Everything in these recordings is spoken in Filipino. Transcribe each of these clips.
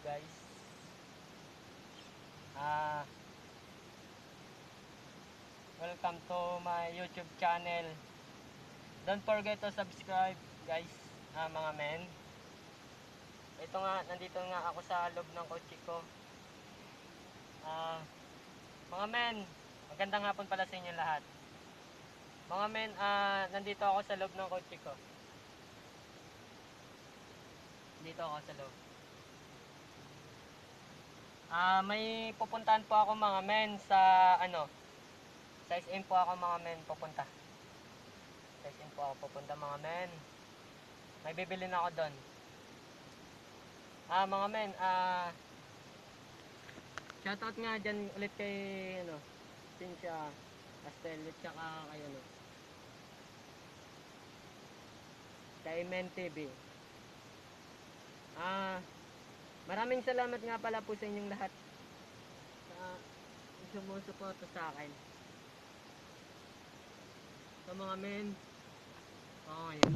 guys. Ah, welcome to my YouTube channel. Don't forget to subscribe guys, mga men. Ito nga, nandito nga ako sa loob ng kotse ko. Mga men, magandang hapon pala sa inyo lahat. Mga men, nandito ako sa loob ng kotse ko. Dito ako sa loob. May pupuntahan po ako mga men sa sa SM po ako mga men pupunta. Sa SM po ako pupunta mga men. May bibili na ako doon. Mga men, shoutout nga dyan ulit kay Cynthia Castello tsaka kay kay Men TV. Maraming salamat nga pala po sa inyong lahat sa sumusuporta sa akin. So mga men, ngayon.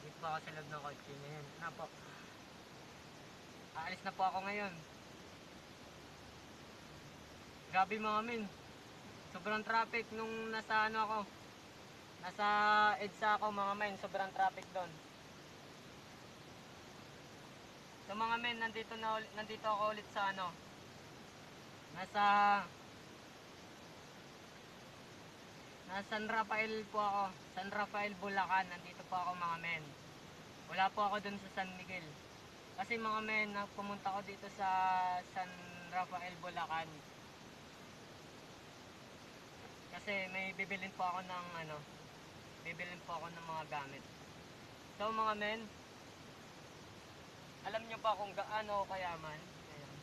Dito po ako sa loob ng kotse ngayon. Po? Aalis na po ako ngayon. Grabe mga men. Sobrang traffic nung nasa ako. Nasa EDSA ako mga men, sobrang traffic doon. So mga men, nandito ako ulit sa nasa San Rafael po ako. San Rafael, Bulacan. Nandito po ako mga men. Wala po ako doon sa San Miguel. Kasi mga men, pumunta ako dito sa San Rafael, Bulacan. Kasi may bibilin po ako ng bibilin po ako ng mga gamit. So mga men, alam nyo pa kung gaano kayaman? Ayan.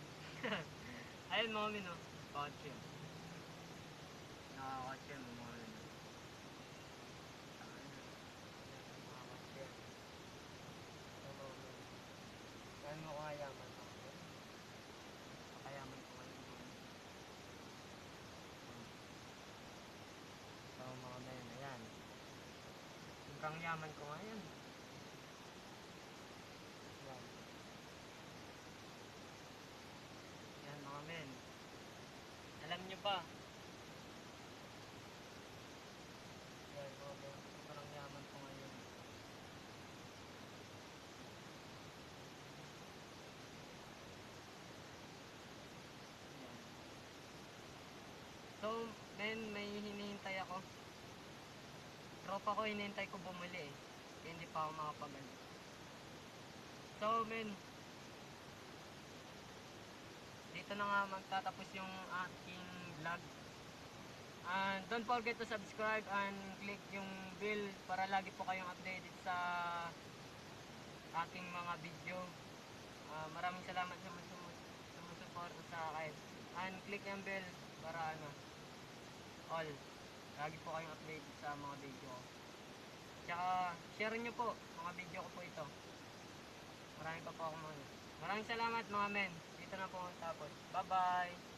Ayun mga men, kotse. Nakakotse mo mga men. Nakakotse. So mga men, ayan mo kung kayaman mga men. Kayaman ko ngayon mga men. So mga men, ayan. Sobrang yaman ko ngayon. Yan. Yan mga men. Alam nyo ba? Yan mga men. Sobrang yaman ko ngayon. Yan. So men, may hinihintay ako. Tropa ko hinihintay ko bumili eh. Kaya hindi pa ako makapag-ano. So men, dito na nga magtatapos yung aking vlog. And don't forget to subscribe and click yung bell para lagi po kayong updated sa aking mga video. Maraming salamat sa sumusuporta sa akin. And click yung bell para all. Lagi po kayong updated sa mga video ko. Tsaka share nyo po mga video ko po ito. Marami pa po akong Maraming salamat mga men. Dito na po ang tapos. Bye bye.